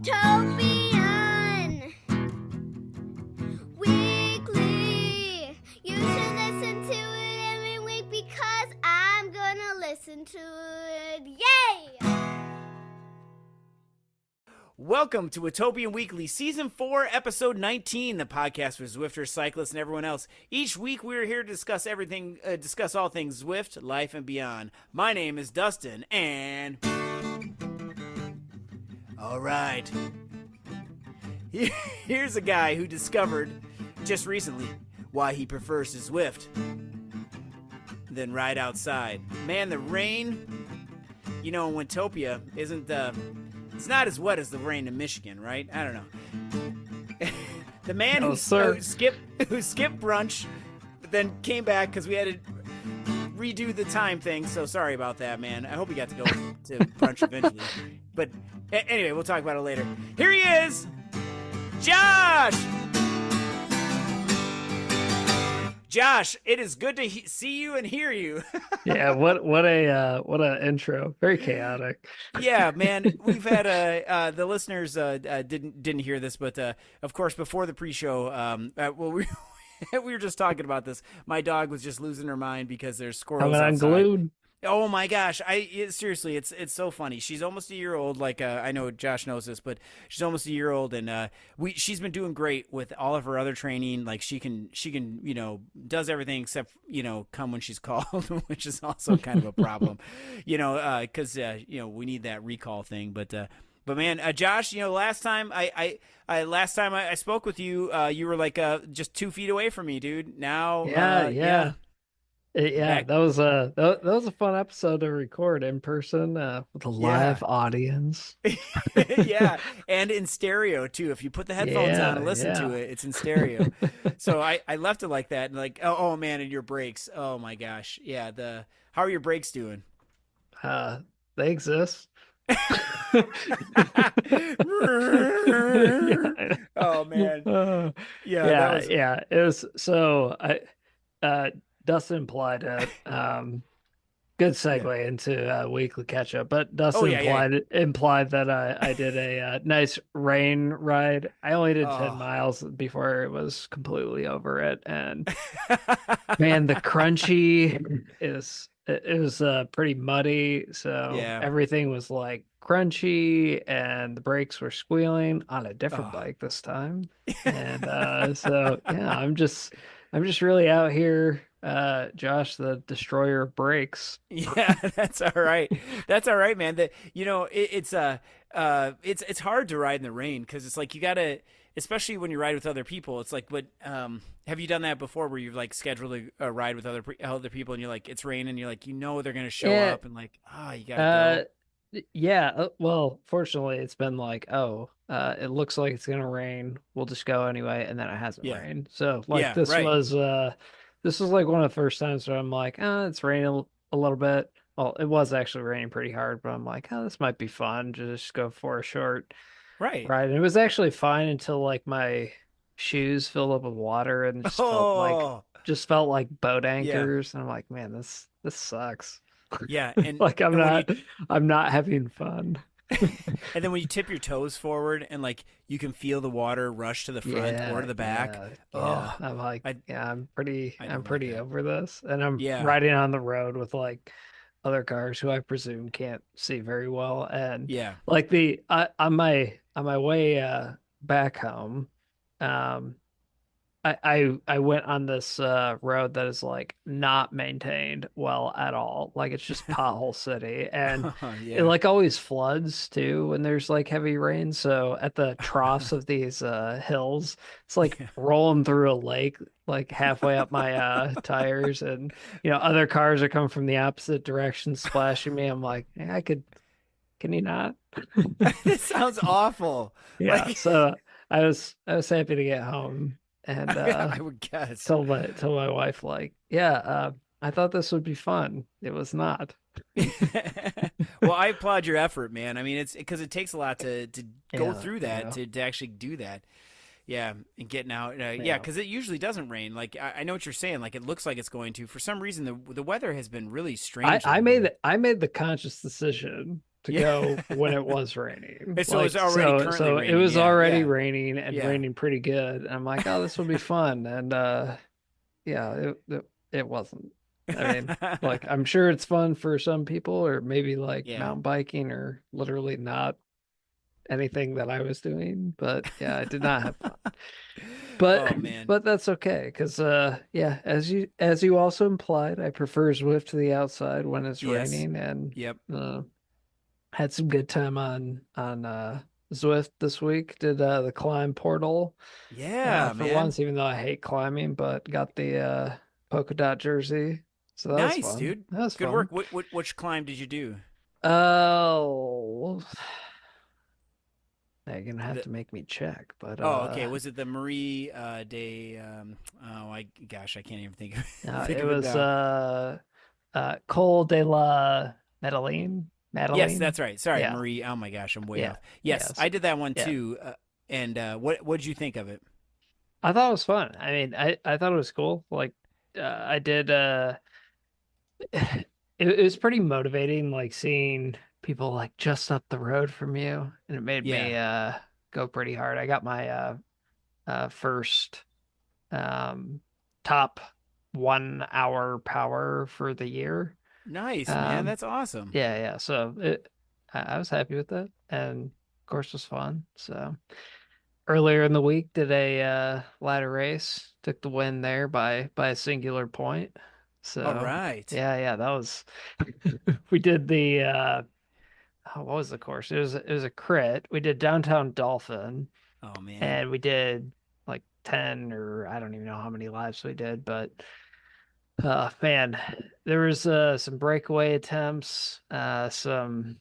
Watopian Weekly. You should listen to it every week because I'm gonna listen to it. Yay! Welcome to Watopian Weekly, Season 4, Episode 19, the podcast for Zwifters, cyclists, and everyone else. Each week, we are here to discuss all things Zwift, life, and beyond. My name is Dustin, and... All right. Here's a guy who discovered, just recently, why he prefers to Zwift than ride outside. Man, the rain, in Watopia isn't... It's not as wet as the rain in Michigan, right? I don't know. The man who skipped brunch, but then came back because we had to redo the time thing. So sorry about that, man. I hope he got to go to brunch eventually. But anyway, we'll talk about it later. Here he is, Josh. Josh, it is good to see you and hear you. Yeah, what a intro. Very chaotic. Yeah, man. We've had the listeners didn't hear this, but of course before the pre-show, we were just talking about this. My dog was just losing her mind because there's squirrels outside. Unglued. Oh my gosh! Seriously, it's so funny. She's almost a year old. Like I know Josh knows this, but she's almost a year old, and she's been doing great with all of her other training. Like she can does everything except come when she's called, which is also kind of a problem, because we need that recall thing. But man, Josh, last time I spoke with you, you were like just 2 feet away from me, dude. Now, yeah. That was a fun episode to record in person with a live audience. Yeah, and in stereo too. If you put the headphones on and listen to it, it's in stereo. So I left it like that, and like oh man, and your brakes. Oh my gosh, yeah. How are your brakes doing? They exist. Oh man, yeah. It was so Dustin implied it. Good segue into weekly catch up, but Dustin implied that I did a nice rain ride. I only did 10 miles before it was completely over it, and man, the crunchy it was pretty muddy, so everything was like crunchy, and the brakes were squealing on a different bike this time, and so yeah, I'm just really out here. Josh, the destroyer of brakes. Yeah, that's all right. That's all right, man. It's hard to ride in the rain because it's like you gotta, especially when you ride with other people. It's like, have you done that before where you've like scheduled a ride with other people and you're like, it's raining and you're like, they're gonna show up and like, you gotta go. Yeah. Well, fortunately, it's been like, it looks like it's gonna rain. We'll just go anyway, and then it hasn't rained. So like this was like one of the first times where I'm like, it's raining a little bit. Well, it was actually raining pretty hard, but I'm like, this might be fun. Just go for a short ride. And it was actually fine until like my shoes filled up with water and just felt like boat anchors. And I'm like, man, this sucks. Yeah, and like I'm not having fun. And then when you tip your toes forward and like you can feel the water rush to the front or to the back. I'm like, I'm pretty over this, and I'm riding on the road with like other cars who I presume can't see very well, and like on my way back home, I went on this road that is like not maintained well at all. Like it's just pothole city, and it like always floods too when there's like heavy rain. So at the troughs of these hills, it's like rolling through a lake like halfway up my tires, and other cars are coming from the opposite direction splashing me. I'm like, can you not? This sounds awful. Yeah. So I was happy to get home. And I would guess. Told my wife, like, I thought this would be fun. It was not. Well, I applaud your effort, man. I mean, it's because it takes a lot to go through that, to actually do that. Yeah, and getting out. Because it usually doesn't rain. Like I know what you're saying. Like it looks like it's going to. For some reason, the weather has been really strange. I made the conscious decision to go when it was raining. So it was already currently raining. It was already yeah. raining and Yeah. raining pretty good. And I'm like, oh, this will be fun. And yeah, it wasn't. I mean, like I'm sure it's fun for some people, or maybe like Yeah. mountain biking, or literally not anything that I was doing. But yeah, I did not have fun. But Oh man. but that's okay, because yeah, as you also implied, I prefer Zwift to the outside when it's Yes. raining, and Yep. had some good time on Zwift this week. Did the climb portal Yeah, for man. once, even though I hate climbing, but got the polka dot jersey. So that was Nice, fun. dude. That was Good fun. work. Which climb did you do? Oh, now you're gonna have The, to make me check, but okay. Was it the Marie Day? Gosh, I can't even think of no, think it of it was now. Col de la Madeleine. Yes, that's right. Sorry, Yeah. Marie. Oh my gosh, I'm way Yeah. off. Yes, Yeah. I did that one Yeah. too. And what did you think of it? I thought it was fun. I mean, I thought it was cool. Like, I did. It was pretty motivating, like seeing people like just up the road from you, and it made Yeah. me go pretty hard. I got my first top 1 hour power for the year. Nice, man. That's awesome. Yeah. So I was happy with that, and of course it was fun. So earlier in the week, did a ladder race, took the win there by a singular point. So All right. yeah, that was we did the what was the course? It was a crit. We did downtown Dolphin, Oh man. and we did like 10, or I don't even know how many laps we did, but man, there was some breakaway attempts, some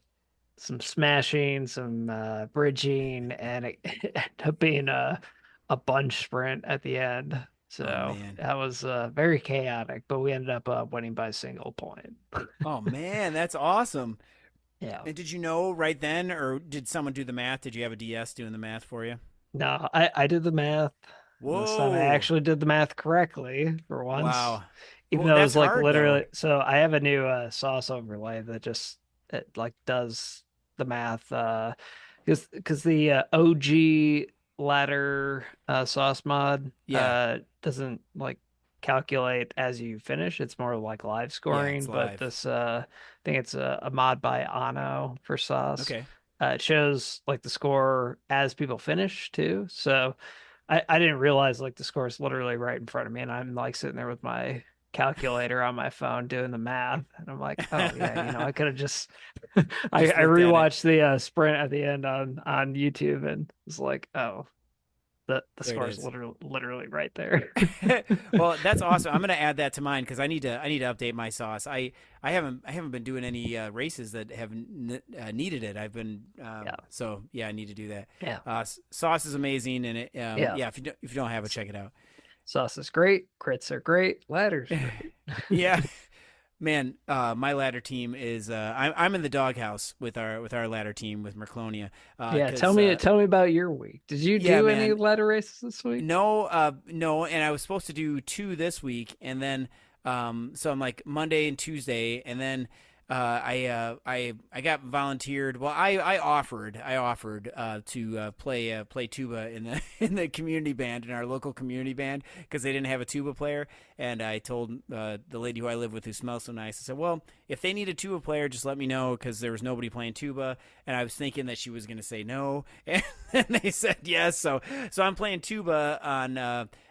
smashing, some bridging, and it ended up being a bunch sprint at the end. So man. that was very chaotic, but we ended up winning by a single point. Oh man, that's awesome. Yeah. And did you know right then, or did someone do the math? Did you have a DS doing the math for you? No, I did the math. This time I Whoa. actually did the math correctly for once. Wow. Even Well, though it that's was like hard, literally, so I have a new sauce overlay that just it like does the math because the OG ladder sauce mod Yeah. doesn't like calculate as you finish. It's more like live scoring, it's but live. this I think it's a mod by Ano for sauce. Okay. It shows like the score as people finish too. So I didn't realize like the score is literally right in front of me, and I'm like sitting there with my calculator on my phone doing the math, and I'm like, oh yeah, I could have just I rewatched the sprint at the end on YouTube, and it's like, oh, the score is literally right there. Well, that's awesome. I'm gonna add that to mine because I need to update my sauce. I haven't been doing any races that have needed it. I've been so yeah, I need to do that. Yeah. Sauce is amazing, and it if you don't have it, check it out. Sauce is great, crits are great, ladders great. Yeah. Man, my ladder team is I'm in the doghouse with our ladder team with Merclonia. Yeah, tell me about your week. Did you do any ladder races this week? No, no, and I was supposed to do 2 this week, and then so I'm like Monday and Tuesday, and then I got volunteered. Well, I offered to play tuba in the community band, in our local community band, because they didn't have a tuba player. And I told the lady who I live with, who smells so nice, I said, well, if they need a tuba player, just let me know, because there was nobody playing tuba. And I was thinking that she was going to say no, and they said yes. So I'm playing tuba on,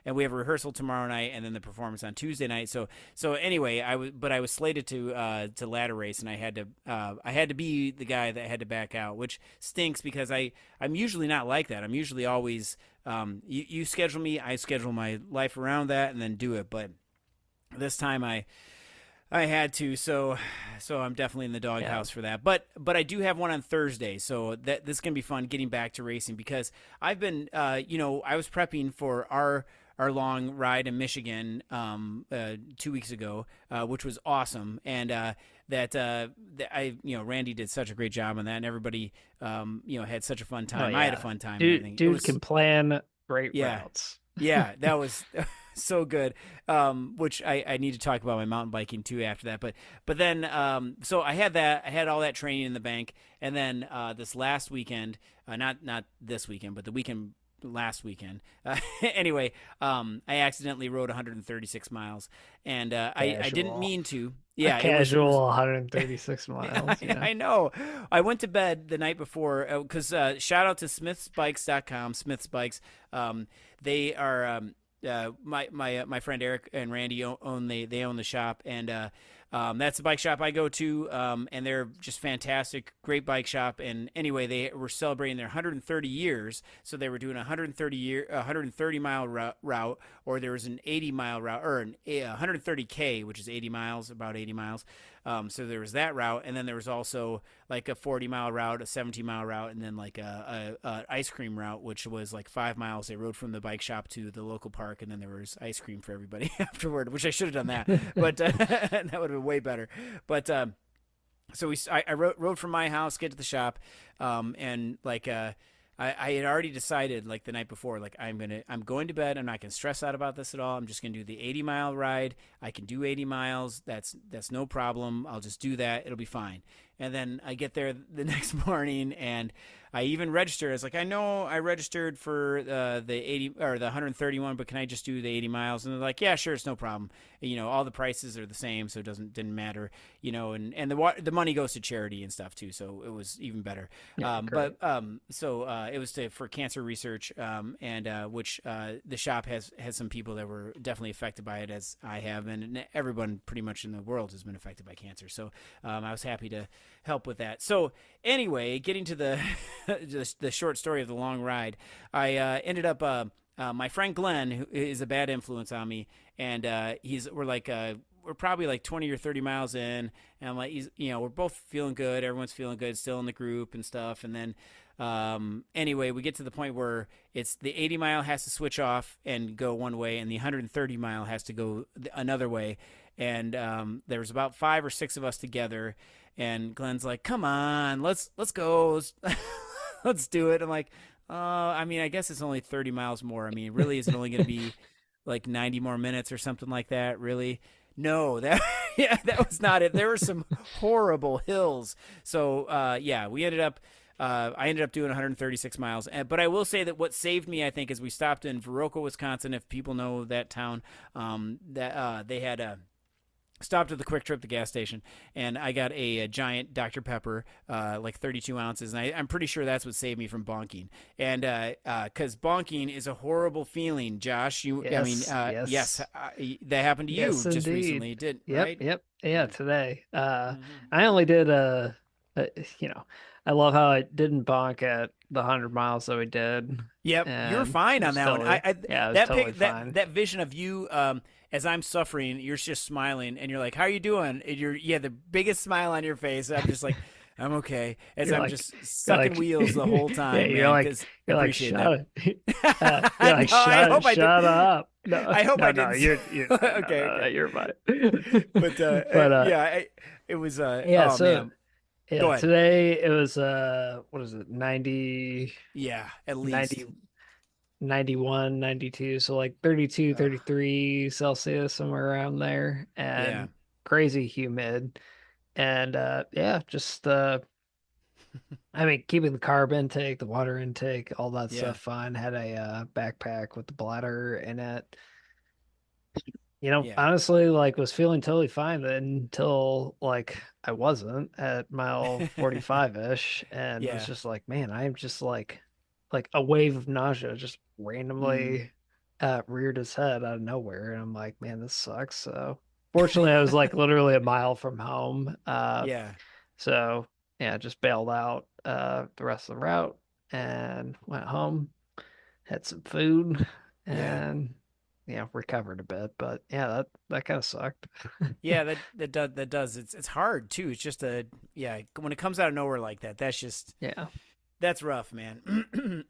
and we have a rehearsal tomorrow night, and then the performance on Tuesday night. So anyway, I was slated to ladder race, and I had to be the guy that had to back out, which stinks because I'm usually not like that. I'm usually always you schedule me, I schedule my life around that, and then do it. But this time I had to, so I'm definitely in the doghouse for that. But I do have one on Thursday, so this is gonna be fun getting back to racing, because I've been I was prepping for our long ride in Michigan 2 weeks ago, which was awesome, and Randy did such a great job on that, and everybody had such a fun time. I had a fun time. Dude can plan great routes. Yeah, that was so good. Which I need to talk about my mountain biking too after that. But then so I had all that training in the bank, and then this last weekend, not this weekend, but the weekend last weekend. Anyway, I accidentally rode 136 miles, and I didn't mean to. Yeah, casual 136 miles. Yeah. I know. I went to bed the night before because shout out to smithsbikes.com. Smith's Bikes. They are my friend Eric and Randy own the shop, and that's the bike shop I go to, and they're just fantastic, great bike shop. And anyway, they were celebrating their 130 years, so they were doing a 130 mile route, or there was an 80 mile route, or an 130K, which is 80 miles, about 80 miles. So there was that route, and then there was also like a 40 mile route, a 17 mile route, and then like a ice cream route, which was like 5 miles. They rode from the bike shop to the local park, and then there was ice cream for everybody afterward, which I should have done that, but that would have been way better. But so I rode from my house, get to the shop, and like I had already decided like the night before, like I'm going to bed. I'm not going to stress out about this at all. I'm just going to do the 80 mile ride. I can do 80 miles. That's no problem. I'll just do that. It'll be fine. And then I get there the next morning, and I even registered. I was like, I know I registered for the 80 or the 131, but can I just do the 80 miles? And they're like, yeah, sure, it's no problem. You know, all the prices are the same, so it didn't matter. You know, and the money goes to charity and stuff too, so it was even better. Yeah, it was for cancer research, and which the shop has some people that were definitely affected by it, as I have, and everyone pretty much in the world has been affected by cancer. So I was happy to help with that. So anyway, getting to the the short story of the long ride, I ended up my friend Glenn, who is a bad influence on me, and we're probably like 20 or 30 miles in, and I'm like, we're both feeling good, everyone's feeling good, still in the group and stuff. And then anyway, we get to the point where it's the 80 mile has to switch off and go one way, and the 130 mile has to go another way. And there was about 5 or 6 of us together, and Glenn's like, come on, let's go. Let's do it. I'm like, I mean, I guess it's only 30 miles more. I mean, really, is it only going to be like 90 more minutes or something like that? Really? No, that was not it. There were some horrible hills. So we ended up. I ended up doing 136 miles. But I will say that what saved me, I think, is we stopped in Viroqua, Wisconsin. If people know that town, they had stopped at the Quick Trip, the gas station, and I got a giant Dr. Pepper, like 32 ounces, and I'm pretty sure that's what saved me from bonking. And because bonking is a horrible feeling, Josh. Yes. Yes, that happened to you just indeed. Recently, it did, Yep, right? yep, yeah, today. I only did I love how I didn't bonk at the 100 miles that we did. Yep, you were fine on that one. That vision of you as I'm suffering, you're just smiling, and you're like, "How are you doing?" And you had the biggest smile on your face. I'm just like, "I'm okay," as I'm just sucking wheels the whole time. Yeah, you're like, shut up. No, I hope I didn't. You're okay. You're fine. But it was. Yeah. Man. Yeah, today it was what is it, 90? Yeah, at least 91, 92, so like 32, 33 Celsius, somewhere around there, and crazy humid. And just I mean, keeping the carb intake, the water intake, all that stuff fine. Had a backpack with the bladder in it. Honestly, like, was feeling totally fine until like I wasn't at mile 45-ish, and it was just like, man, I'm just like a wave of nausea just randomly reared its head out of nowhere, and I'm like, man, this sucks. So fortunately, I was like literally a mile from home. So just bailed out the rest of the route and went home, had some food, and recovered a bit, but that kind of sucked. that does. It's hard too. It's just when it comes out of nowhere like that, that's just that's rough, man.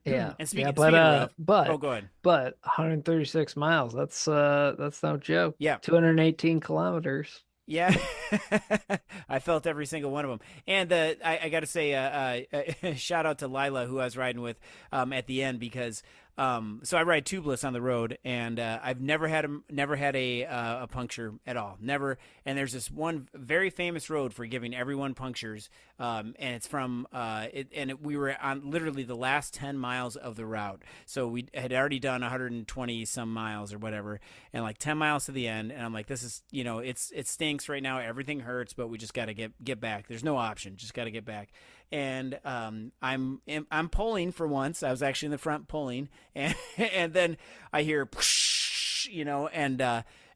And speaking of rough, go ahead. But 136 miles, that's no joke. 218 kilometers. Yeah, I felt every single one of them. And I got to say, shout out to Lila, who I was riding with at the end, because So I ride tubeless on the road, and I've never had a puncture at all, never. And there's this one very famous road for giving everyone punctures, and it's from we were on literally the last 10 miles of the route. So we had already done 120 some miles or whatever, and like 10 miles to the end, and I'm like, this is, it stinks right now, everything hurts, but we just got to get back. There's no option, just got to get back. And I'm pulling for once. I was actually in the front pulling, and then I hear,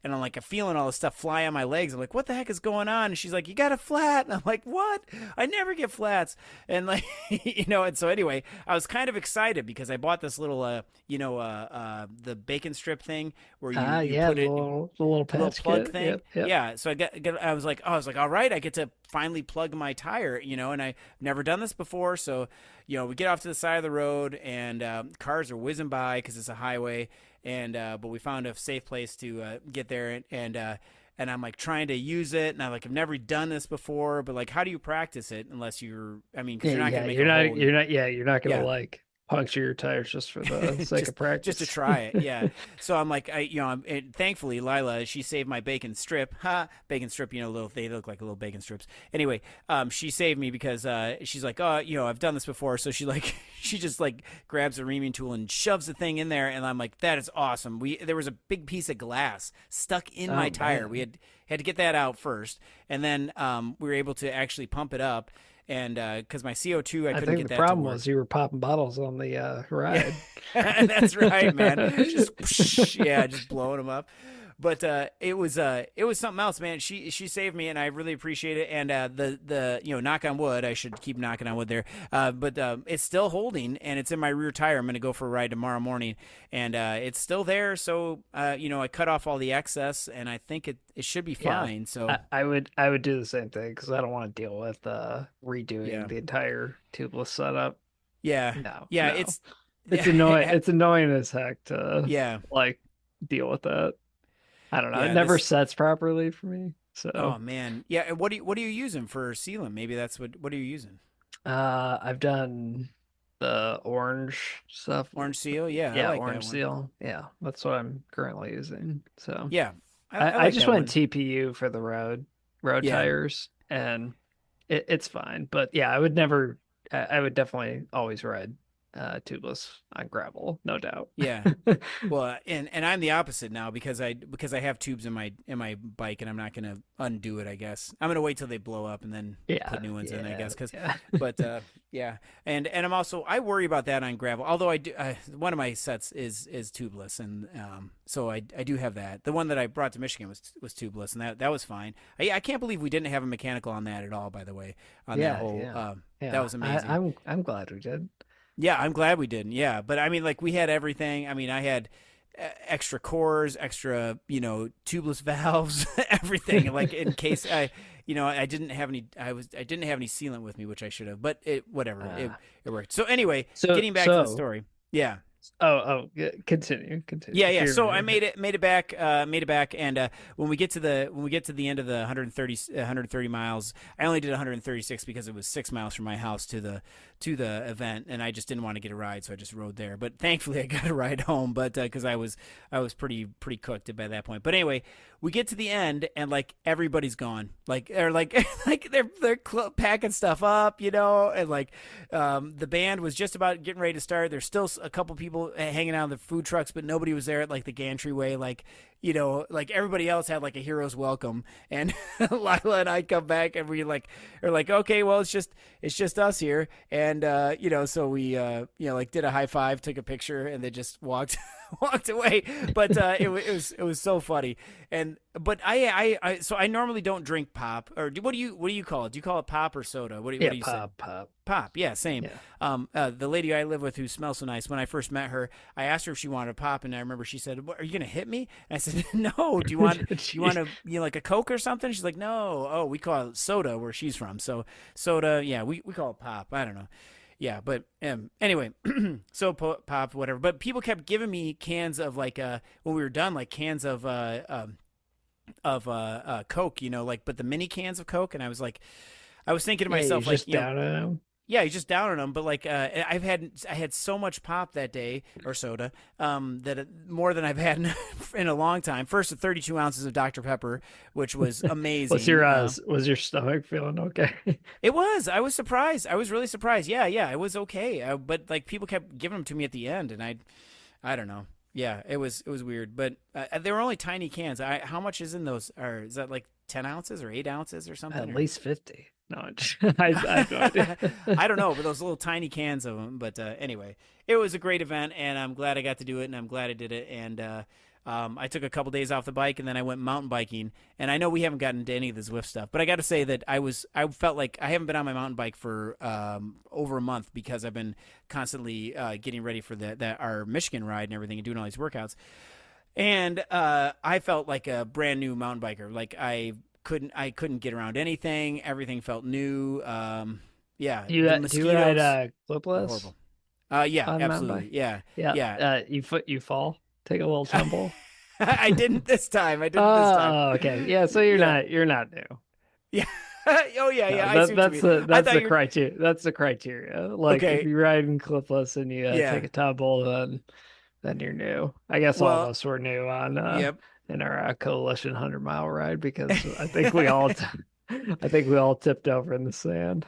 and I'm like, I'm feeling all this stuff fly on my legs. I'm like, what the heck is going on? And she's like, you got a flat. And I'm like, what? I never get flats. And like, and so anyway, I was kind of excited because I bought this little, the bacon strip thing where you put it, the little patch plug kit. thing. Yep. Yeah. So I was like, all right, I get to finally plug my tire, and I've never done this before. So, we get off to the side of the road, and cars are whizzing by because it's a highway. And but we found a safe place to get there, and I'm like trying to use it, and I've never done this before, but like, how do you practice it unless because you're not gonna make you're not gonna like puncture your tires just for the sake of practice, just to try it. Yeah. So I'm like, and thankfully Lila, she saved my bacon strip. Bacon strip, they look like little bacon strips. Anyway, she saved me because she's like, oh, I've done this before. So she just grabs a reaming tool and shoves the thing in there, and I'm like, that is awesome. There was a big piece of glass stuck in my tire. Man. We had to get that out first, and then we were able to actually pump it up. And because my CO2, I couldn't get that to work. I think the problem was you were popping bottles on the ride. That's right, man. Just blowing them up. But it was something else, man. She saved me, and I really appreciate it. And the knock on wood, I should keep knocking on wood there. But it's still holding, and it's in my rear tire. I'm gonna go for a ride tomorrow morning, and it's still there. So I cut off all the excess, and I think it should be fine. So I would do the same thing because I don't want to deal with redoing the entire tubeless setup. Yeah, no. It's annoying. It's annoying as heck to deal with that. I don't know. It never sets properly for me. So. Oh man, yeah. What are you using for sealant? Maybe that's what are you using? I've done the orange stuff. Orange seal, yeah. Yeah, I like orange seal. Yeah, that's what I'm currently using. So yeah, I just went TPU for the road tires, and it's fine. But yeah, I would definitely always ride tubeless on gravel, no doubt. Yeah. Well, and I'm the opposite now because I have tubes in my bike, and I'm not gonna undo it. I guess I'm gonna wait till they blow up and then put new ones in. I guess but and I'm also, I worry about that on gravel. Although I do, one of my sets is tubeless, and so I do have that. The one that I brought to Michigan was tubeless, and that was fine. I can't believe we didn't have a mechanical on that at all. By the way, on that whole that was amazing. I'm glad we did. Yeah, I'm glad we didn't. Yeah, but I mean, we had everything. I mean, I had extra cores, extra, tubeless valves, everything. In case I didn't have any sealant with me, which I should have. But whatever, it worked. So anyway, getting back to the story. Yeah. Continue. Yeah. So I made it back, and when we get to the end of the 130 miles, I only did 136 because it was 6 miles from my house to the event, and I just didn't want to get a ride, so I just rode there. But thankfully, I got a ride home, but because I was pretty cooked by that point. But anyway, we get to the end, and everybody's gone, they're packing stuff up, and the band was just about getting ready to start. There's still a couple people hanging out in the food trucks, but nobody was there at the gantry way. Everybody else had a hero's welcome, and Lila and I come back, and we are okay, well, it's just us here, and so we did a high five, took a picture, and then just walked away. But it was so funny. But I normally don't drink pop, or what do you call it? Do you call it pop or soda? What do you say? Pop. Yeah, same. Yeah. The lady I live with, who smells so nice, when I first met her, I asked her if she wanted a pop, and I remember she said, "Are you gonna hit me?" And I said, "No. Do you want a Coke or something?" She's like, "No. Oh, we call it soda where she's from. So soda, yeah, we call it pop. I don't know." Yeah, but anyway, so pop, whatever. But people kept giving me cans of when we were done, cans of Coke, but the mini cans of Coke, and I was thinking to myself, down. Yeah, he's just down on them. But like, I had so much pop that day or soda, more than I've had in a long time. First, 32 ounces of Dr Pepper, which was amazing. Was your stomach feeling okay? It was. I was surprised. I was really surprised. Yeah, yeah, it was okay. But like people kept giving them to me at the end, and I don't know. Yeah, it was weird. But they were only tiny cans. How much is in those? Or is that like 10 ounces or 8 ounces or something? At Or? least 50. No, I have no idea. I don't know, but those little tiny cans of them. But anyway, it was a great event, and I'm glad I got to do it, and I'm glad I did it. And I took a couple days off the bike, and then I went mountain biking. And I know we haven't gotten into any of the Zwift stuff, but I got to say that I felt like I haven't been on my mountain bike for over a month because I've been constantly getting ready for our Michigan ride and everything, and doing all these workouts. And I felt like a brand new mountain biker. Like I couldn't get around anything. Everything felt new. Yeah, Do the you ride mosquitoes clipless horrible. Yeah, on mountain absolutely. bike? Yeah, Yeah. yeah. You fall, take a little tumble. I didn't this time. I didn't this time. Oh, okay. Yeah, so Yeah, you're not new. yeah. Oh yeah, No, yeah. I see what you mean. I that's thought the you're criteria. That's the criteria. Like if okay. you ride in clipless and you Yeah. take a tumble, then you're new. I guess all of Well, us were new on yep. in our coalition 100-mile ride because I think we all I think we all tipped over in the sand.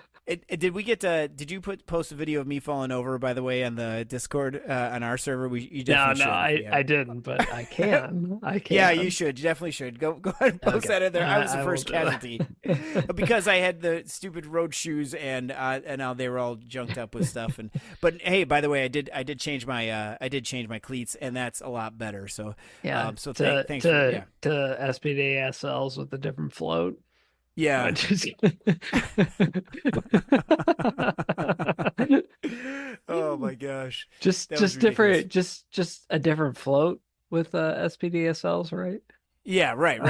Did we get to? Did you post a video of me falling over? By the way, on the Discord on our server, you No, definitely should. Yeah. I didn't, but I can. I Yeah, can. you should. You definitely should. Go ahead and post Okay. that in there. I was the I will first do that. casualty because I had the stupid road shoes and now they were all junked up with stuff. But hey, by the way, I did change my cleats, and that's a lot better. So Yeah. so To thanks for yeah. to SPD SLs with a different float. I Yeah. just Oh my gosh. That was just ridiculous. different just a different float with SPDSLs, right? Yeah, right.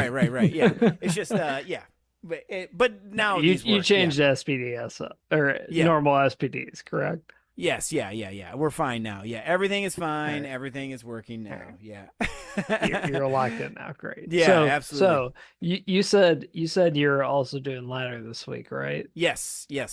Yeah. It's just yeah. But now these You work. Yeah. changed to SPDSL or Yeah. normal SPDs, correct? Yes, yeah. We're fine now. Yeah, everything is All fine. right. Everything is working All now. right. Yeah. You're locked in now. Great. Yeah, absolutely. So you said you're also doing ladder this week, right? Yes. I'm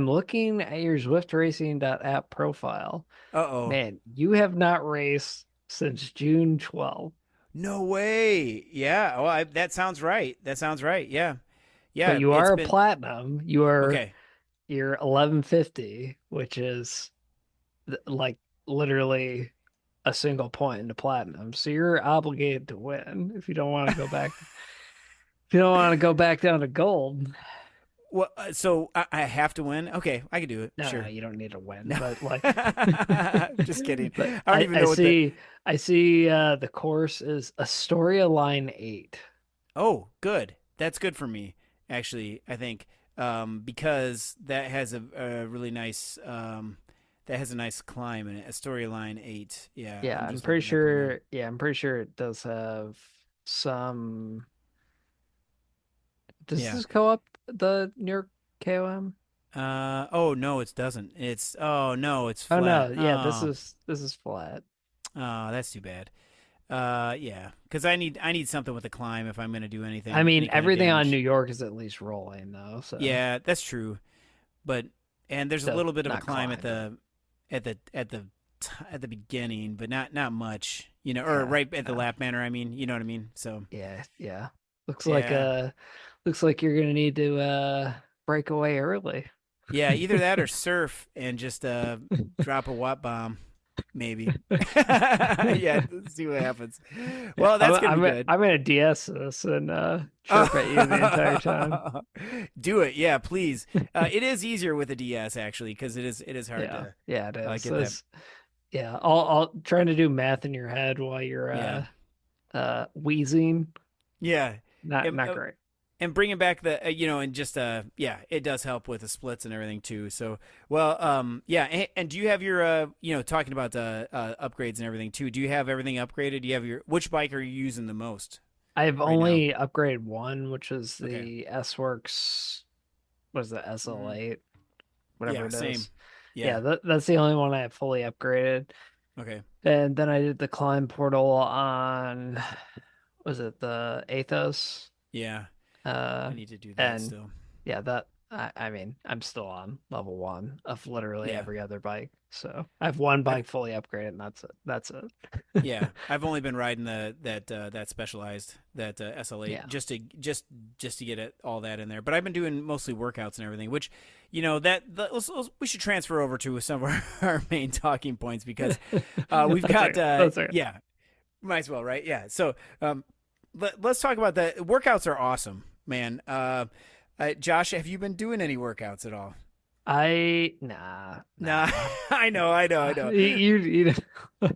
looking at your ZwiftRacing.app profile. Uh-oh. Man, you have not raced since June 12th. No way. Yeah. Well, that sounds right. Yeah. Yeah, But you it's are a been platinum. okay. You're 1150, which is like literally a single point into platinum. So you're obligated to win if you don't want to go back. If you don't want to go back down to gold. Well, so I have to win. Okay, I can do it. No, Sure. you don't need to win, No. but like Just kidding. but I don't even know what I see the course is Astoria Line 8. Oh, good. That's good for me, actually, I think. Because that has a really nice that has a nice climb in it. Astoria Line 8. Yeah, Yeah, I'm I'm just pretty looking up right now. sure I'm pretty sure it does have some. Does Yeah. this go up the New York KOM? Oh no, it doesn't. Oh no, it's Oh no, flat. yeah, Oh, this is flat. oh, that's too bad. Yeah, because I need something with the climb if I'm gonna do anything, I mean, any kind of everything on New damage. York is at least rolling though, so Yeah, that's true. But and there's a so little bit of a not climb at climbing. the beginning, but not much, or Yeah, right at the no. lap banner. I mean, you know what I mean. So Yeah. yeah, Looks like you're gonna need to break away early. yeah, either that or surf and just drop a watt bomb, maybe. Yeah, let's see what happens. Yeah, Well, that's gonna be good. I'm gonna DS this and chirp at you the entire time. Do it, yeah, please. It is easier with a DS actually because it is hard Yeah, to yeah, it is. get that. Yeah, all trying to do math in your head while you're Yeah, wheezing. yeah. Not And, great. and bringing back the and just yeah, it does help with the splits and everything too. So well, yeah. And do you have your talking about upgrades and everything too? Do you have everything upgraded? Do you have which bike are you using the most I've right now? only upgraded one, which is Okay. the S Works. What is it, Hmm. SL8, whatever Yeah, it same. is. Yeah. Yeah, that's the only one I have fully upgraded. Okay. And then I did the climb portal on, was it the Athos? Yeah. I Uh, need to do that and still. yeah, that I mean, I'm still on level 1 of literally Yeah. every other bike. So I have one bike fully upgraded, and that's it. That's it. Yeah, I've only been riding that specialized SL8 Yeah. just to get all that in there. But I've been doing mostly workouts and everything, which we should transfer over to some of our main talking points because we've got That's right. yeah, might as well, right? Yeah. So let's talk about that. Workouts are awesome, man. Josh, have you been doing any workouts at all? Nah. Nah, I know. You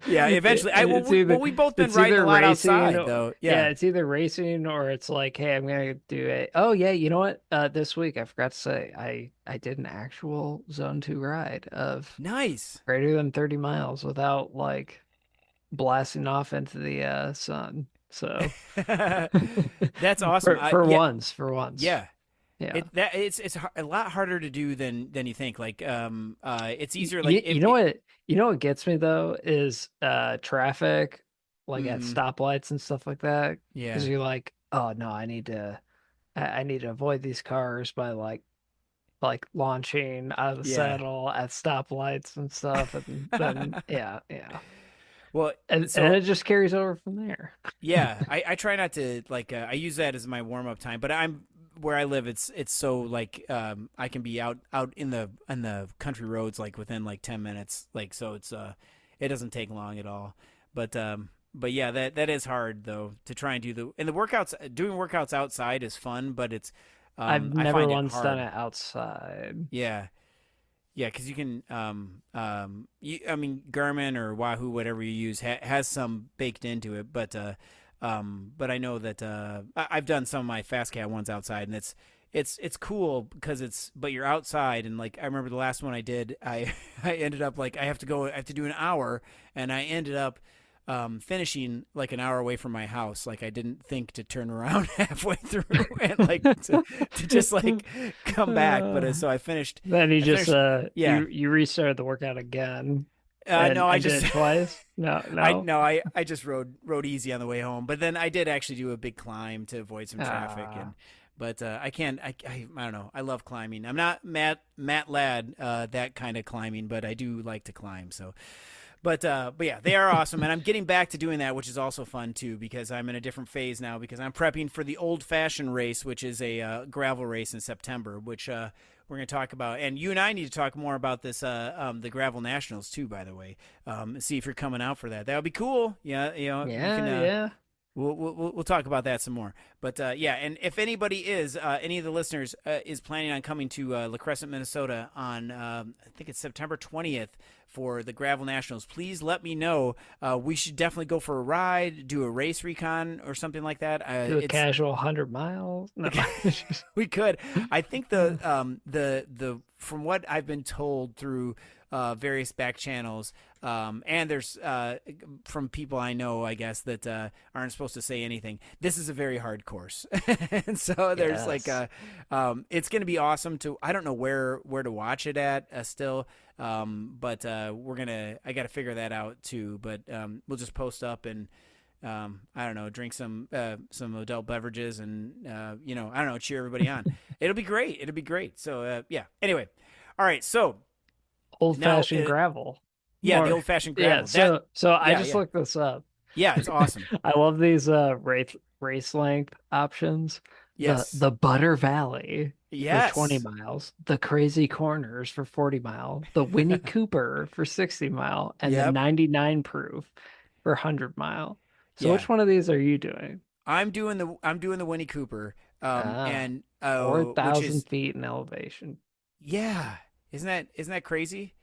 Yeah, eventually. it's either We both been it's riding either a lot racing outside, or, though. yeah, Yeah. it's either racing or it's like, hey, I'm gonna do a, oh yeah, you know what? This week I forgot to say I did an actual zone 2 ride of Nice. greater than 30 miles without like blasting off into the sun. So That's awesome. for once. Yeah. Yeah. It's a lot harder to do than you think. Like it's easier. You know what gets me though is traffic, like at Mhm. stoplights and stuff like that. Yeah. Because you're like, oh no, I need to avoid these cars by like launching out of the Yeah. saddle at stoplights and stuff, and then yeah, Well, and so it just carries over from there. yeah, I try not to like I use that as my warm up time, but I'm where I live. It's so like I can be out in the country roads like within like 10 minutes. Like so it's it doesn't take long at all. But yeah, that is hard though to try and do the workouts. Doing workouts outside is fun, but it's I've I never find it once done hard. it outside. Yeah. Yeah, because you can, I mean, Garmin or Wahoo, whatever you use, has some baked into it. But I know that I've done some of my fast cat ones outside, and it's cool because but you're outside, and like I remember the last one I did, I ended up like I have to do an hour, and I ended up finishing like an hour away from my house. Like I didn't think to turn around halfway through and like to just like come back. But so I finished. Then you I just finished. Yeah. you restarted the workout again No, I and did just it twice. No, I no. no, I just rode easy on the way home. But then I did actually do a big climb to avoid some traffic Ah, and. But I can't. I don't know. I love climbing. I'm not Matt Ladd that kind of climbing, but I do like to climb. So, but yeah, they are awesome, and I'm getting back to doing that, which is also fun too, because I'm in a different phase now because I'm prepping for the Old Fashioned race, which is a gravel race in September, which we're going to talk about, and you and I need to talk more about this the gravel nationals too, by the way. See if you're coming out for that. That would be cool. Yeah, you can. yeah. We'll talk about that some more, but yeah, and if anybody is any of the listeners is planning on coming to La Crescent, Minnesota on I think it's September 20th for the Gravel Nationals, please let me know. We should definitely go for a ride, do a race recon or something like that. Do a casual 100 miles. No. We could. I think the from what I've been told through various back channels, and there's from people I know, I guess, that aren't supposed to say anything. This is a very hard course, and so there's like Yes. it's going to be awesome to. I don't know where to watch it at still, but I got to figure that out too. But we'll just post up and. I don't know, drink some adult beverages and I don't know, cheer everybody on. It'll be great. It'll be great. So yeah. Anyway, all right. So Old now, fashioned gravel. yeah, the More, old fashioned yeah. gravel. So I Yeah, just yeah, looked this up. yeah. It's awesome. I love these race length options. Yes, The Butter Valley for 20 yes, miles, the Crazy Corners for 40 mile, the Winnie Cooper for 60 mile, and the yep, 99 proof for 100 mile. So yeah. which one of these are you doing? I'm doing the Winnie Cooper, Ah, and which 4,000 is feet in elevation. yeah. Isn't that crazy?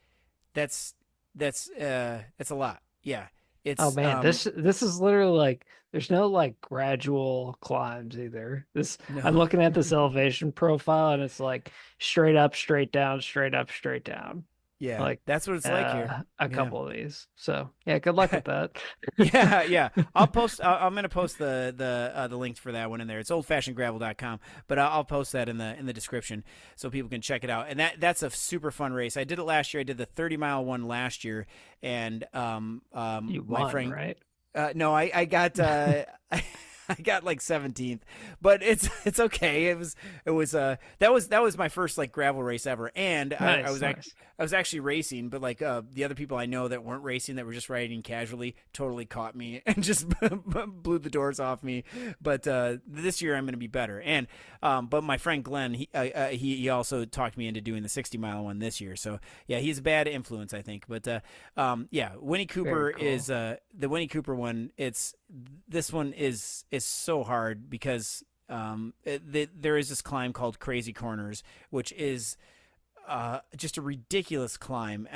That's that's a lot. Yeah, Oh it's man, this is literally like there's no like gradual climbs either. This I'm no. looking at this elevation profile and it's like straight up, straight down, straight up, straight down. Yeah, Like that's what it's like here. a Yeah. couple of these. So yeah, good luck with that. Yeah, yeah. I'll post. I'm gonna post the links for that one in there. It's oldfashionedgravel.com, but I'll post that in the description so people can check it out. And that's a super fun race. I did it last year. I did the 30-mile one last year, and You my won, friend. right? No, I got I I got like 17th, but it's okay. That was my first like gravel race ever, and I was nice. I was actually racing, but like the other people I know that weren't racing, that were just riding casually, totally caught me and just blew the doors off me. But this year I'm going to be better. And but my friend Glenn, he also talked me into doing the 60-mile one this year. So yeah, he's a bad influence, I think. But yeah, Winnie Cooper Very cool. is the Winnie Cooper one. This one is so hard because there is this climb called Crazy Corners, which is just a ridiculous climb.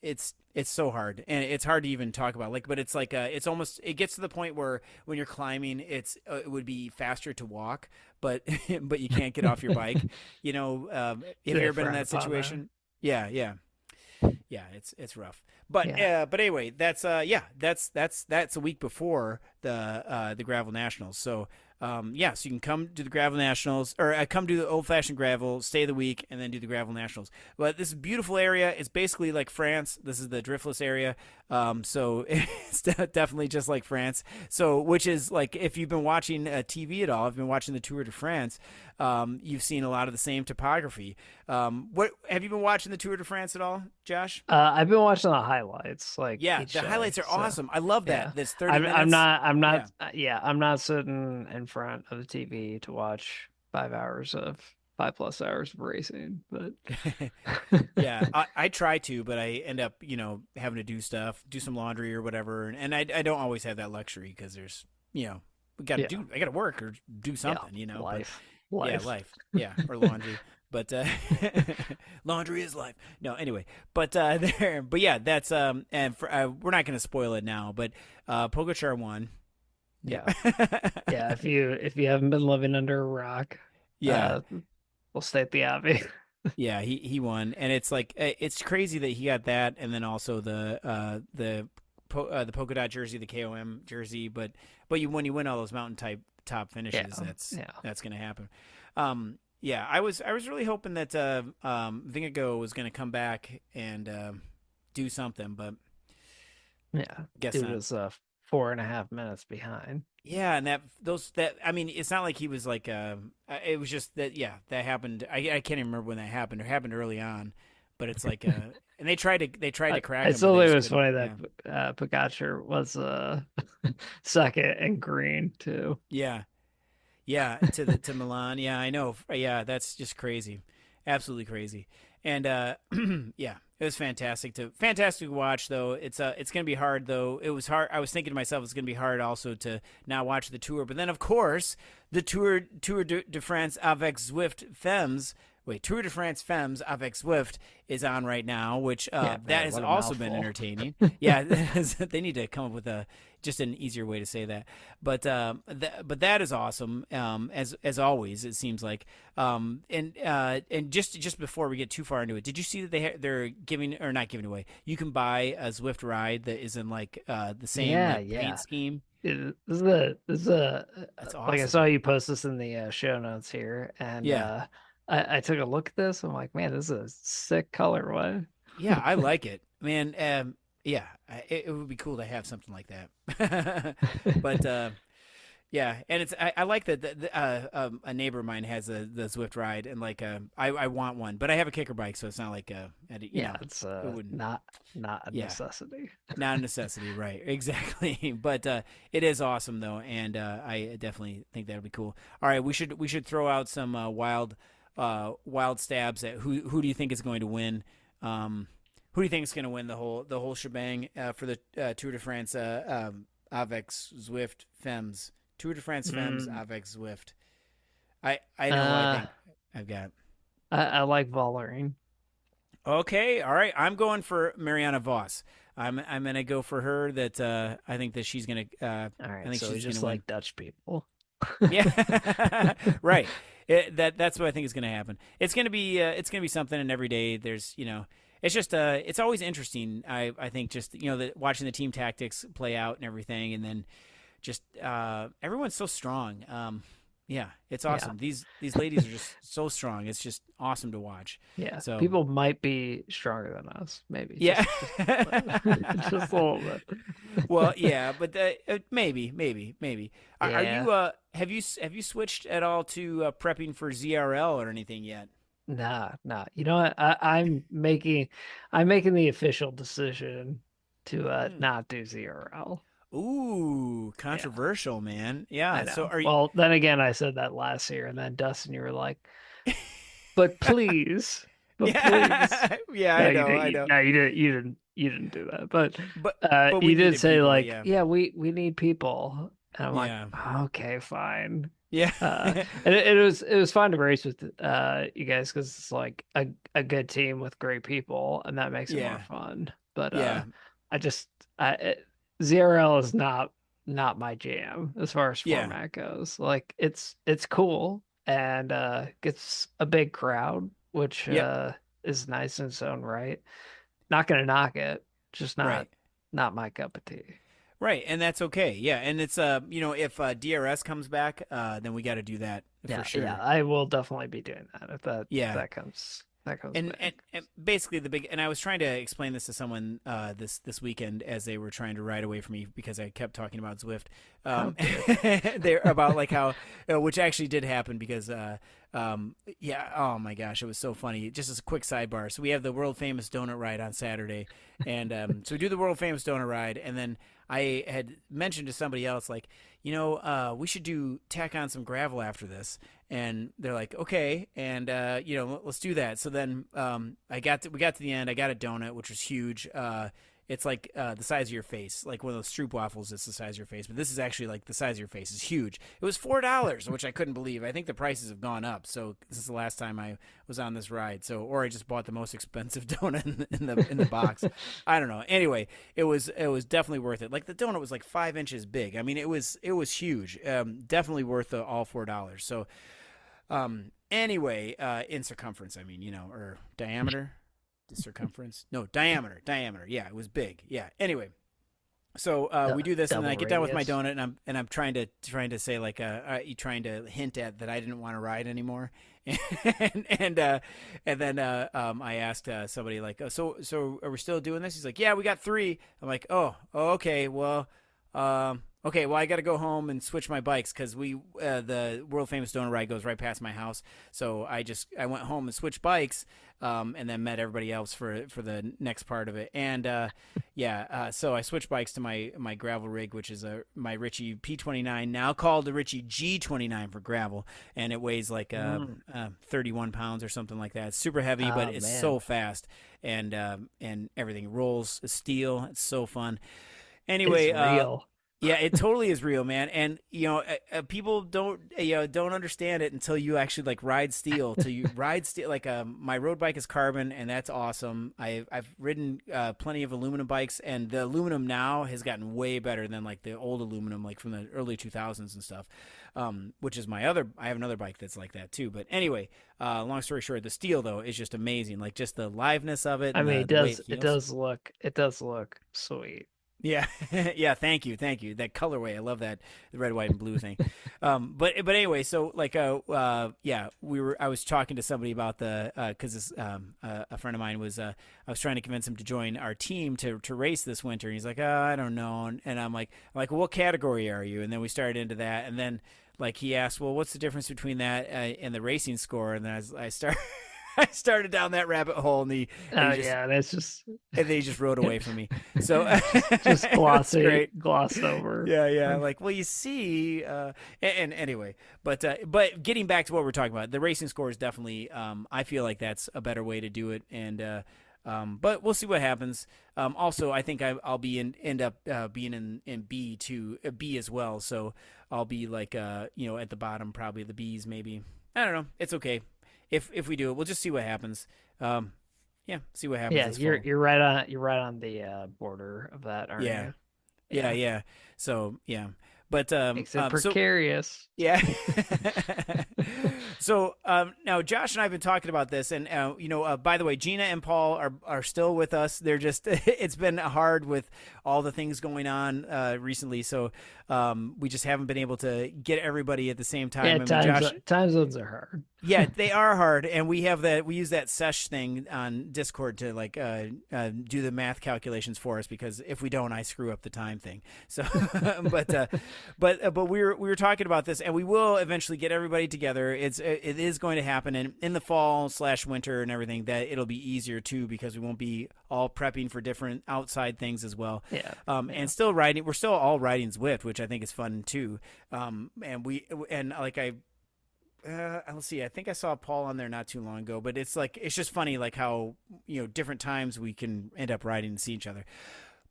It's so hard, and it's hard to even talk about. Like, but it's like it gets to the point where when you're climbing, it would be faster to walk, but but you can't get off your bike. You know, have you ever been in that situation? Yeah, yeah, yeah. It's rough. But but anyway, that's a week before the Gravel Nationals. So yeah, so you can come to the Gravel Nationals, or come do the old-fashioned gravel, stay the week, and then do the Gravel Nationals. But this is a beautiful area. It's basically like France. This is the driftless area, so it's definitely just like France. So, which is like, if you've been watching TV at all, if you've been watching the Tour de France, you've seen a lot of the same topography. What have you been watching the Tour de France at all, Josh? I've been watching the highlights. Like, yeah, each the day, highlights are awesome. I love that. Yeah. This 30 minutes. I'm not sitting in front of the TV to watch 5+ hours of racing, but yeah, I try to, but I end up, having to do some laundry or whatever. And I don't always have that luxury because there's, I got to work or do something, life. Yeah, life. Yeah. Or laundry. But laundry is life. No, anyway, but yeah, that's and we're not going to spoil it now, but Pogačar won. Yeah. Yeah, if you haven't been living under a rock, yeah, we'll state the obvious. Yeah, he won, and it's like, it's crazy that he got that, and then also the polka dot jersey, the KOM jersey, but when you win all those mountain top finishes, that's going to happen. Yeah, I was really hoping that Vingegaard was going to come back and do something, but yeah, guess it not. was 4.5 minutes behind. Yeah, and I mean, it's not like he was like it was just that that happened. I can't even remember when that happened. It happened early on, but it's like and they tried to crack him. I still think it was funny that Pogačar was second and green too. Yeah. Yeah, to Milan. Yeah, I know. Yeah, that's just crazy. Absolutely crazy. And yeah, it was fantastic to watch though. It's going to be hard though. It was hard. I was thinking to myself, it's going to be hard also to now watch the Tour. But then of course, the Tour de France avec Zwift Femmes. Wait, Tour de France Femmes avec Zwift is on right now, which that has also been entertaining. Yeah, they need to come up with just an easier way to say that. But that is awesome. As always, it seems like. And just before we get too far into it, did you see that they're giving, or not giving away? You can buy a Zwift ride that is in like the same paint scheme. This is that's awesome. Like, I saw you post this in the show notes here, and I took a look at this. I'm like, man, this is a sick colorway. Yeah, I like it, man. Yeah, it would be cool to have something like that. But yeah, and it's I like that a neighbor of mine has the Zwift ride, and like I want one, but I have a kicker bike, so it's not like it's not a necessity. Not a necessity, right? Exactly. But it is awesome though, and I definitely think that'll be cool. All right, we should throw out some wild stabs at who do you think is going to win? Who do you think is going to win the whole shebang for the Tour de France avec Zwift Femmes? Tour de France Femmes avec Zwift. I know what I think I've got. I like Vollering. Okay, all right. I'm going for Marianne Vos. I'm gonna go for her. That I think that she's gonna. All right, I think so she's just gonna like win. Dutch people. Yeah, right. That's what I think is going to happen. It's going to be something. And every day there's it's just it's always interesting. I think just watching the team tactics play out and everything, and then just everyone's so strong. Yeah, it's Yeah. awesome. These ladies are just so strong. It's just awesome to watch. Yeah. So People might be stronger than us, maybe. yeah. Just a little bit. Well, yeah, but maybe. Are Yeah. you have you switched at all to prepping for ZRL or anything yet? Nah. You know what? I'm making the official decision to Hmm. not do ZRL. Ooh, Yeah, controversial, man. I Yeah. So know. are you? Well, then again, I said that last year, and then Dustin, you were like, "But please, but please." Yeah, yeah, No, I you know, didn't. I know. No, you didn't. You didn't do that. But But we you did needed say people, like, yeah. "Yeah, we need people," and I'm like, Yeah. "Okay, fine." Yeah. And it was fun to race with you guys because it's like a good team with great people, and that makes it more Yeah. fun. But Yeah. I just ZRL is not my jam as far as Yeah. format goes. Like it's cool and gets a big crowd, which Yep. is nice in its own right. Not gonna knock it, just not Right. not my cup of tea. Right, and that's okay. Yeah, and it's if DRS comes back, then we got to do that for Yeah, sure. I will definitely be doing that if Yeah. that comes And, and back. and basically the big, and I was trying to explain this to someone this weekend as they were trying to ride away from me because I kept talking about Zwift. How dare They're about like how which actually did happen because yeah, oh my gosh, it was so funny. Just as a quick sidebar, so we have the world famous donut ride on Saturday, and so we do the world famous donut ride, and then I had mentioned to somebody else like, we should tack on some gravel after this, and they're like, okay, and let's do that. So then we got to the end. I got a donut, which was huge. It's like the size of your face, like one of those Stroop waffles. It's the size of your face, but this is actually like the size of your face. It's huge. It was $4, which I couldn't believe. I think the prices have gone up. So this is the last time I was on this ride. So, or I just bought the most expensive donut in the box. I don't know. Anyway, it was definitely worth it. Like the donut was like 5 inches big. I mean, it was huge. Definitely worth all $4. So, anyway, in circumference, I mean, or diameter. Circumference? No, diameter. Diameter. Yeah, it was big. Yeah. Anyway, so we do this, and then double I get done with my radius. donut, and I'm trying to say like, you trying to hint at that I didn't want to ride anymore, and then I asked somebody like, so are we still doing this? He's like, yeah, we got 3. I'm like, oh okay, well, okay, well, I got to go home and switch my bikes because the world famous donut ride goes right past my house. So I went home and switched bikes, and then met everybody else for the next part of it. And so I switched bikes to my gravel rig, which is my Ritchie P29, now called the Ritchie G29 for gravel, and it weighs like 31 pounds or something like that. It's super heavy, but Oh it's man, so fast, and everything rolls steel. It's so fun. it's Anyway, real. yeah, it totally is real, man. And people don't understand it until you actually like ride steel. Till you ride steel, like my road bike is carbon, and that's awesome. I've ridden plenty of aluminum bikes, and the aluminum now has gotten way better than like the old aluminum, like from the early 2000s and stuff. Which is I have another bike that's like that too. But anyway, long story short, the steel though is just amazing. Like just the liveness of it I and mean, the way it it feels. does look sweet. Yeah, yeah. Thank you. That colorway, I love that, the red, white, and blue thing. But anyway, so like yeah, I was talking to somebody about because this a friend of mine was I was trying to convince him to join our team to race this winter. And he's like, oh, I don't know, and I'm like, well, what category are you? And then we started into that, and then like he asked, well, what's the difference between that and the racing score? And then I started. I started down that rabbit hole, and Oh he just yeah, that's just and they just rode away from me. So just it's great. glossed over. Yeah. Like, well, you see, and anyway, but getting back to what we're talking about, the racing score is definitely, I feel like that's a better way to do it, and but we'll see what happens. Also, I think I'll end up being in B as well, so I'll be like, at the bottom, probably the B's, maybe. I don't know. It's okay if we do it. We'll just see what happens. Yeah, see what happens Yeah, this you're fall. you're right on the border of that, aren't Yeah, you? yeah, Yeah, yeah. So yeah, but makes it so precarious. yeah. So now Josh and I have been talking about this, and by the way, Gina and Paul are still with us. They're just it's been hard with all the things going on recently, so we just haven't been able to get everybody at the same time. Yeah, I mean, time zones are hard. Yeah, they are hard, and we use that sesh thing on Discord to like do the math calculations for us, because if we don't, I screw up the time thing. So, but we were talking about this, and we will eventually get everybody together. It is going to happen in the fall/winter and everything. That it'll be easier too, because we won't be all prepping for different outside things as well. Yeah. And still riding. We're still all riding Zwift, which I think is fun too. Let's see. I think I saw Paul on there not too long ago, but it's just funny, like how different times we can end up riding and see each other.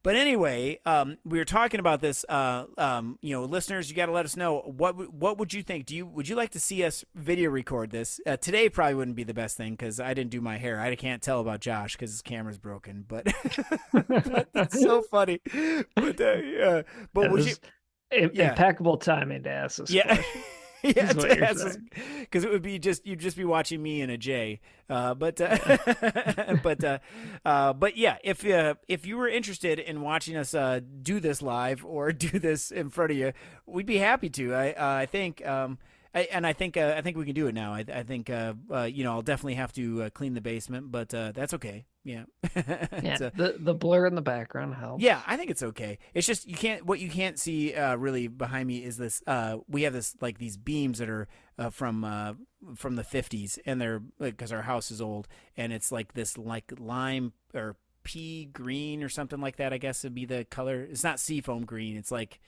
But anyway, we were talking about this. Listeners, you got to let us know what would you think? Would you like to see us video record this? Today probably wouldn't be the best thing because I didn't do my hair. I can't tell about Josh because his camera's broken. But, but it's so funny. But would you? Impeccable timing to ask this question. Yeah, because it would be you'd just be watching me and a Jay. But yeah, if you were interested in watching us do this live or do this in front of you, we'd be happy to. I think we can do it now. I think I'll definitely have to clean the basement, but that's okay. Yeah. Yeah. The blur in the background helps. Yeah, I think it's okay. It's just what you can't see really behind me is this. We have these beams that are from the 50s, and they're because our house is old, and it's like this lime or pea green or something like that. I guess would be the color. It's not seafoam green. It's like.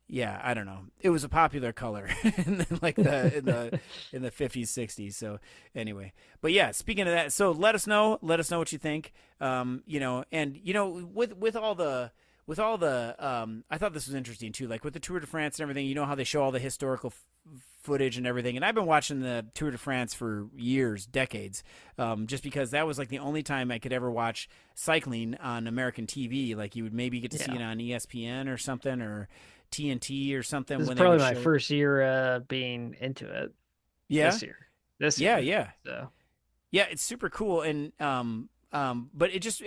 Yeah, I don't know. It was a popular color in the 50s, 60s. So anyway, but yeah, speaking of that, so let us know what you think. And with all the I thought this was interesting too, like with the Tour de France and everything, how they show all the historical footage and everything. And I've been watching the Tour de France for years, decades, just because that was like the only time I could ever watch cycling on American TV. Like you would maybe get to see it on ESPN or something, or TNT or something. This is probably my first year being into it. Yeah. This year. Yeah. So. Yeah, it's super cool, and but it just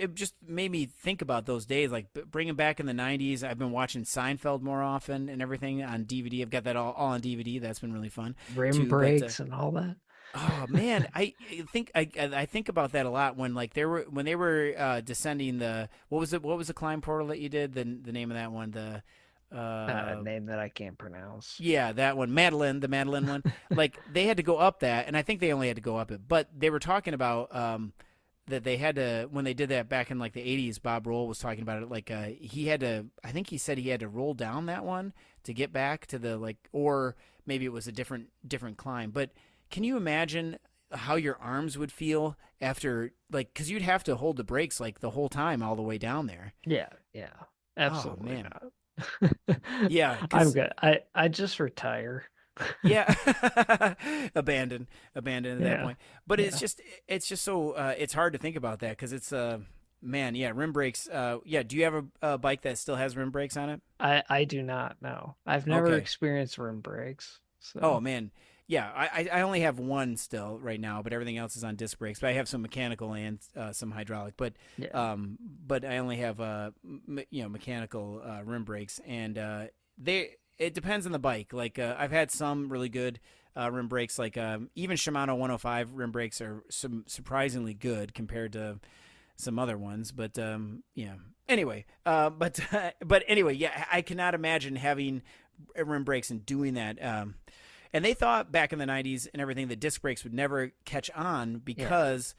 made me think about those days, like bringing back in the 90s. I've been watching Seinfeld more often and everything on DVD. I've got that all on DVD. That's been really fun. Rim breaks and all that. Oh man, I think about that a lot when they were descending the what was the climb portal that you did, the name of that one, the name that I can't pronounce. Yeah, that one, the Madeline one. Like they had to go up that, and I think they only had to go up it, but they were talking about that they had to, when they did that back in like the 80s. Bob Roll was talking about it, like he had to, I think he said he had to roll down that one to get back to the or maybe it was a different climb. But can you imagine how your arms would feel after, because you'd have to hold the brakes like the whole time all the way down there. Yeah, absolutely. Oh, man. Not. Yeah, I'm good. I just retire. Yeah. abandoned at that point. But it's just so it's hard to think about that, because it's man, yeah, rim brakes. Do you have a bike that still has rim brakes on it? I do not. No, I've never experienced rim brakes. So. Oh man. Yeah, I only have one still right now, but everything else is on disc brakes. But I have some mechanical and some hydraulic. But but I only have mechanical rim brakes, and it depends on the bike. Like I've had some really good rim brakes. Like even Shimano 105 rim brakes are surprisingly good compared to some other ones. But yeah. Anyway, but anyway, yeah, I cannot imagine having rim brakes and doing that. And they thought back in the 90s and everything that disc brakes would never catch on because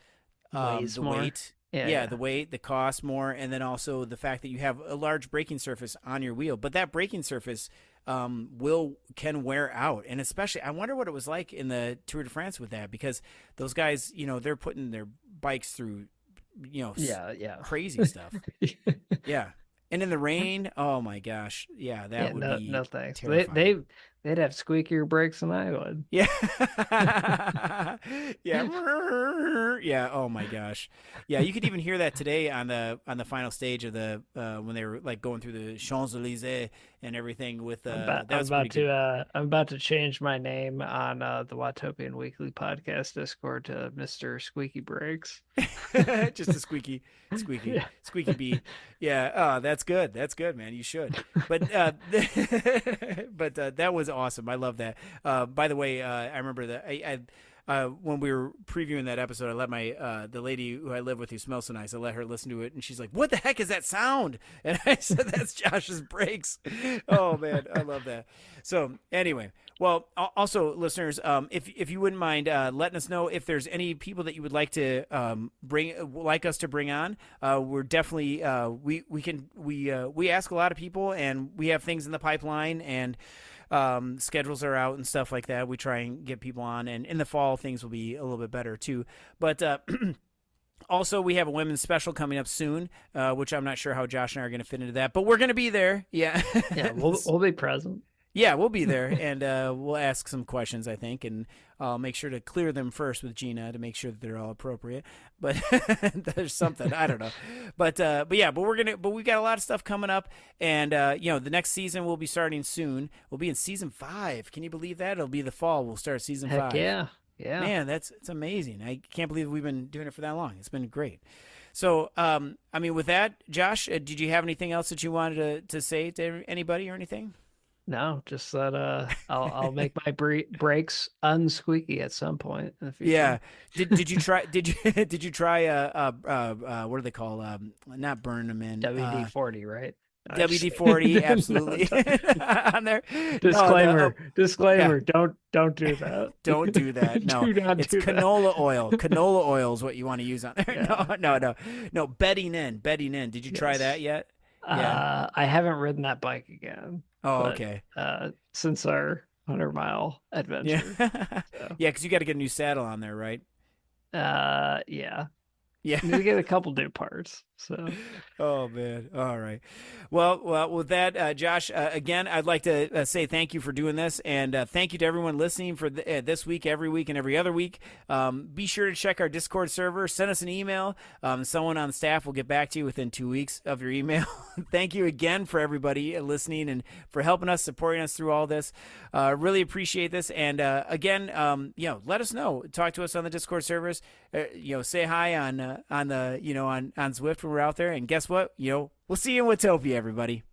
the weight. Yeah, the weight, the cost more, and then also the fact that you have a large braking surface on your wheel. But that braking surface can wear out. And especially, I wonder what it was like in the Tour de France with that, because those guys, they're putting their bikes through, crazy stuff. Yeah. And in the rain, oh my gosh, that would be no thanks. Terrifying. They'd have squeakier brakes than I would. Yeah. Yeah. Yeah. Oh my gosh. Yeah, you could even hear that today on the final stage of the when they were like going through the Champs-Élysées and everything with I'm about to change my name on the Watopian Weekly podcast Discord to Mr. Squeaky Brakes. Just a squeaky Yeah. squeaky bee. Yeah. Oh, that's good. That's good, man. You should. But but that was awesome. I love that. By the way, I remember that when we were previewing that episode, I let my the lady who I live with who smells so nice, I let her listen to it, and she's like, "What the heck is that sound?" And I said, "That's Josh's brakes." Oh man, I love that. So anyway, well, also listeners, if you wouldn't mind letting us know if there's any people that you would like to like us to bring on, we're definitely we ask a lot of people, and we have things in the pipeline, and schedules are out and stuff like that. We try and get people on, and in the fall things will be a little bit better too. But also, we have a women's special coming up soon, which I'm not sure how Josh and I are going to fit into that, but we're going to be there. Yeah, yeah, we'll be present. Yeah, we'll be there, and we'll ask some questions, I think, and I'll make sure to clear them first with Gina to make sure that they're all appropriate. But there's something, I don't know. But we got a lot of stuff coming up, and the next season will be starting soon. We'll be in season 5. Can you believe that? It'll be the fall. We'll start season 5. Yeah. Man, it's amazing. I can't believe we've been doing it for that long. It's been great. So, with that, Josh, did you have anything else that you wanted to say to anybody or anything? No, just that I'll make my brakes unsqueaky at some point in the future. Yeah. Did you try did you try what do they call not burn them in WD-40, right? WD-40, absolutely. On there. Disclaimer, yeah. Don't do that. Don't do that. No. It's canola oil. Canola oil is what you want to use on there. Yeah. No, bedding in. Did you try that yet? Yeah. I haven't ridden that bike again. Oh, okay. Since our 100-mile adventure. Yeah, yeah, because you got to get a new saddle on there, right? Yeah. Yeah. You get a couple new parts. So. Oh man. All right. Well, with that, Josh, again, I'd like to say thank you for doing this, and thank you to everyone listening for this week, every week, and every other week. Be sure to check our Discord server. Send us an email. Someone on staff will get back to you within 2 weeks of your email. Thank you again for everybody listening and for helping us, supporting us through all this. Really appreciate this. And again, let us know. Talk to us on the Discord servers. Say hi on Zwift when we're out there. And guess what? We'll see you in Watopia, everybody.